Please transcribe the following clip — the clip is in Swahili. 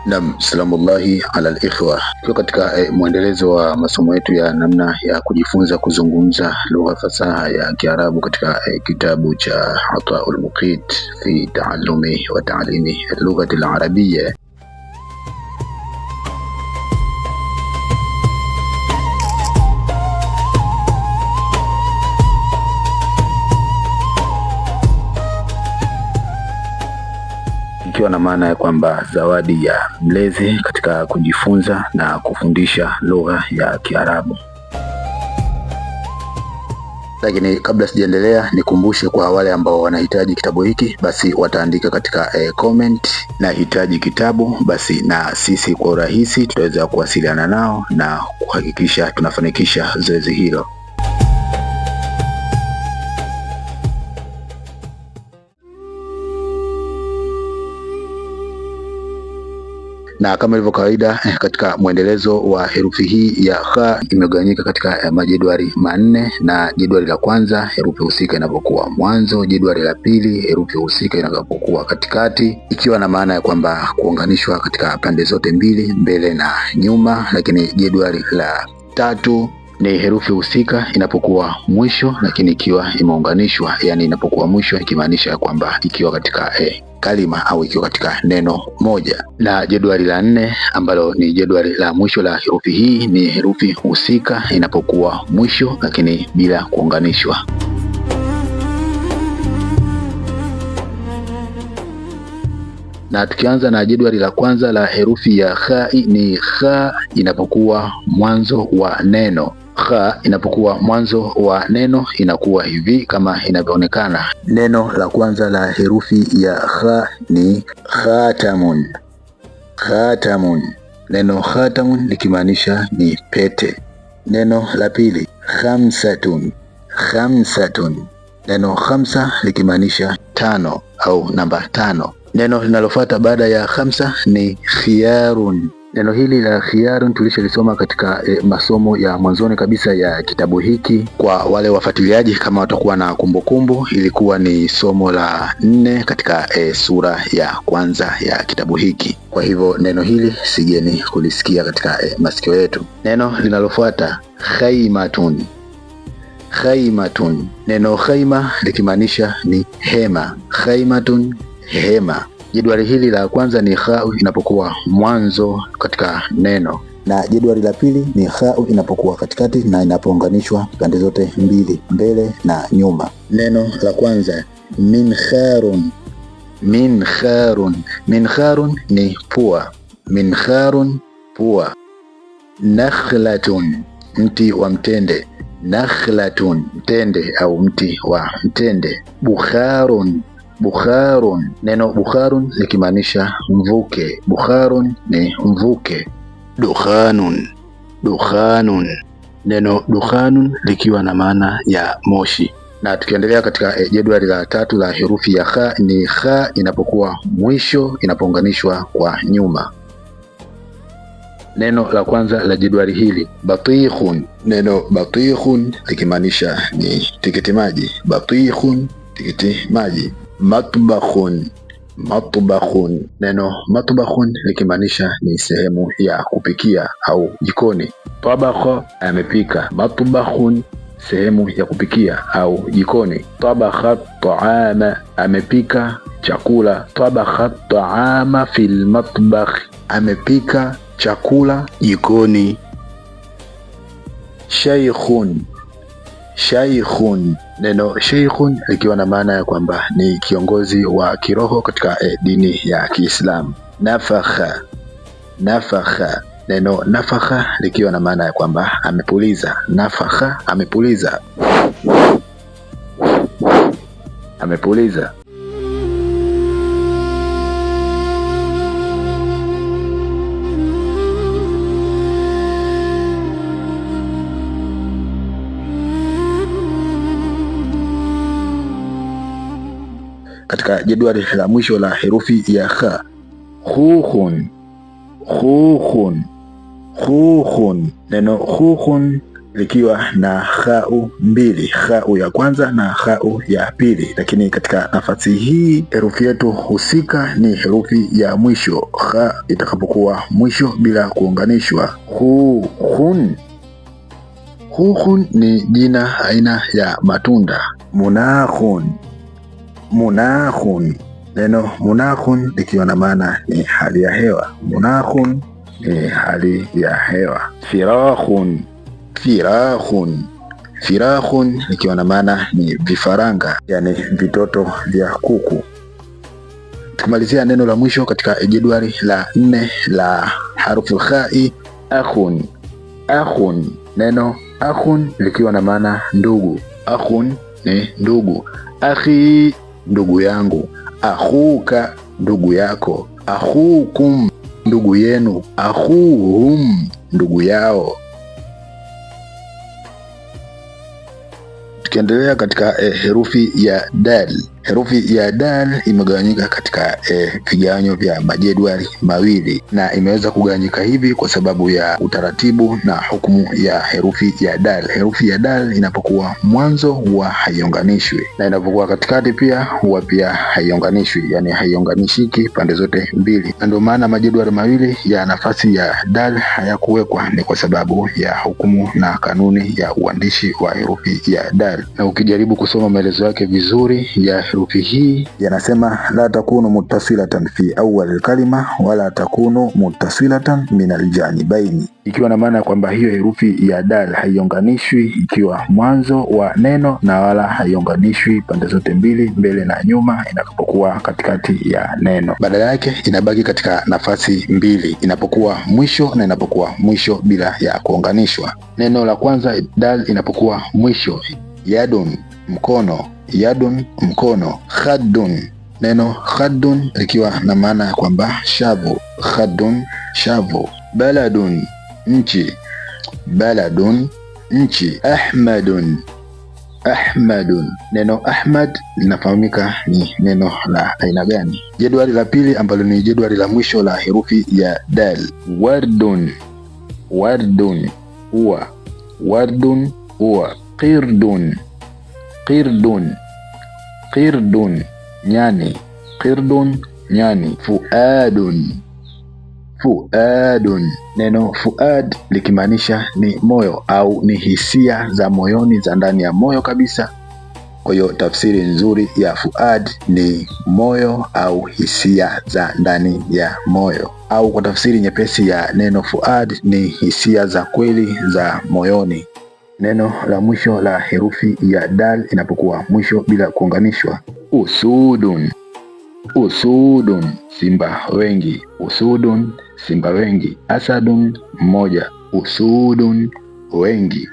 Naam, salamullahi ala al-ikhwa. Tuko katika mwendelezo wa masomo yetu ya namna ya kujifunza kuzungumza lugha fasaha ya Kiarabu katika kitabu cha Ataul Muqit fi Taallumi wa Ta'limi al-Lughati al-Arabiyya. Ikiwa na maana ya kwamba zawadi ya mlezi katika kujifunza na kufundisha lugha ya Kiarabu. Lakini kabla sijaendelea, nikumbushe kwa wale ambao wanahitaji kitabu hiki, basi wataandika katika comment nahitaji kitabu, basi na sisi kwa urahisi tutaweza kuwasiliana nao na kuhakikisha tunafanikisha zoezi hilo. Na kama ilivyo kawaida katika mwendelezo wa herufi hii ya kha imegawanyika katika majedwali manne, na jedwali la kwanza herufi husika inapokuwa mwanzo, jedwali la pili herufi husika inapokuwa katikati, ikiwa na maana ya kwamba kuunganishwa katika pande zote mbili, mbele na nyuma. Lakini jedwali la tatu ni herufi husika inapokuwa mwisho, lakini ikiwa imeunganishwa, yani inapokuwa mwisho ikimaanisha kwamba ikiwa katika kalima au ikiwa katika neno moja. Na jedwali la nne ambalo ni jedwali la mwisho la herufi hii ni herufi husika inapokuwa mwisho lakini bila kuunganishwa. Na tukianza na jedwali la kwanza la herufi ya kha, ni kha inapokuwa mwanzo wa neno. Kha inapokuwa mwanzo wa neno inakuwa hivi kama inavyoonekana. Neno la kwanza la herufi ya kha ni khatamun. Khatamun. Neno khatamun likimaanisha ni pete. Neno la pili khamsatun. Khamsatun. Neno khamsa likimaanisha tano au namba tano. Neno linalofuata baada ya khamsa ni khiyarun. Neno hili la khiyarun tulishalisoma katika masomo ya mwanzoni kabisa ya kitabu hiki. Kwa wale wafuatiliaji kama watakuwa na kumbukumbu, ilikuwa ni somo la 4 katika sura ya kwanza ya kitabu hiki. Kwa hivyo neno hili sigeni kulisikia katika masikio yetu. Neno linalofuata khaymatun. Khaymatun. Neno khayma likimaanisha ni hema. Khaymatun, hema. Jedwali hili la kwanza ni kha inapokuwa mwanzo katika neno, na jedwali la pili ni kha inapokuwa katikati na inapounganishwa pande zote mbili, mbele na nyuma. Neno la kwanza minkharun. Minkharun. Minkharun ni pua. Minkharun, pua. Nakhlatun, mti wa mtende. Nakhlatun, mtende au mti wa mtende. Bukharun. Bukharun. Neno bukharun likimaanisha mvuke. Bukharun ni mvuke. Dukhanun. Dukhanun. Neno dukhanun likiwa na maana ya moshi. Na tukiendelea katika jedwali la tatu la herufi ya kha, ni kha inapokuwa mwisho inapounganishwa kwa nyuma. Neno la kwanza la jedwali hili batikhun. Neno batikhun likimaanisha ni tikiti maji. Batikhun, tikiti maji. Matbakhun. Matbakhun. Neno matbakhun likimaanisha ni sehemu ya kupikia au jikoni. Tabakha, amepika. Matbakhun, sehemu ya kupikia au jikoni. Tabakha ta'ama, amepika chakula. Tabakha ta'ama fil matbakh, amepika chakula jikoni. Shaykhun. Shaykhun. Neno shaykhun likiwa na maana ya kwamba ni kiongozi wa kiroho katika dini ya Kiislamu. Nafakha. Nafakha. Neno nafakha likiwa na maana ya kwamba amepuliza. Nafakha, amepuliza. Amepuliza. Katika jedwali la mwisho la herufi ya kha, khukhun. Khukhun. Khukhun. Neno khukhun likiwa na khau mbili, khau ya kwanza na khau ya pili. Lakini katika nafasi hii herufi yetu husika ni herufi ya mwisho, kha itakapokuwa mwisho bila kuunganishwa. Hun. Huhun ni jina aina ya matunda. Munakhun. Neno munakhun likiwa na maana ni hali ya hewa. Munakhun ni hali ya hewa. Firakhun likiwa na maana ni vifaranga, yani vitoto vya kuku. Tukimalizia neno la mwisho katika jedwali la 4 la harufu khai, akhun. Neno akhun likiwa na maana ndugu. Akhun ni ndugu. Akhi, ndugu yangu. Akhuka, ndugu yako. Akhukum, ndugu yenu. Akhuhum, ndugu yao. Tukiendelea katika herufi ya dal. Herufi ya dal imegawanyika katika vigawanyo vya majedwali mawili, na imeweza kugawanyika hivi kwa sababu ya utaratibu na hukumu ya herufi ya dal. Herufi ya dal inapokuwa mwanzo huwa haionganishwi, na inapokuwa katikati pia huwa pia haionganishwi, yani haionganishiki pande zote mbili. Na ndio maana majedwali mawili ya nafasi ya dal hayakuwekwa, ni kwa sababu ya hukumu na kanuni ya uandishi wa herufi ya dal. Na ukijaribu kusoma maelezo yake vizuri ya herufi hii, yanasema la takunu muttasilatan fi awwal al-kalima wala takunu muttasilatan min al-janibaini, ikiwa na maana kwamba hiyo herufi ya dal haionganishwi ikiwa mwanzo wa neno na wala haionganishwi pande zote mbili, mbele na nyuma, inapokuwa katikati ya neno. Badala yake inabaki katika nafasi mbili, inapokuwa mwisho na inapokuwa mwisho bila ya kuunganishwa. Neno la kwanza dal inapokuwa mwisho, yadun, mkono. Yadun, mkono. Khaddun, neno khaddun likiwa na maana ya kwamba shavu. Khaddun, shavu. Baladun, nchi. Baladun, nchi. Ahmadun, ahmadun. Neno ahmad linafahamika ni neno la aina gani? Jedwali la pili ambalo ni jedwali la mwisho la herufi ya dal. Wardun, wardun, ua. Wardun, ua. Qirdun, qirdun, qirdun, nyani. Qirdun, nyani. Fuadun, fuadun. Neno fuad likimaanisha ni moyo au ni hisia za moyoni, za ndani ya moyo kabisa. Kwa hiyo tafsiri nzuri ya fuad ni moyo au hisia za ndani ya moyo, au kwa tafsiri nyepesi ya neno fuad ni hisia za kweli za moyoni. Neno la mwisho la herufi ya dal inapokuwa mwisho bila kuunganishwa, usudun. Usudun, simba wengi. Usudun, simba wengi. Asadun, mmoja. Usudun, wengi.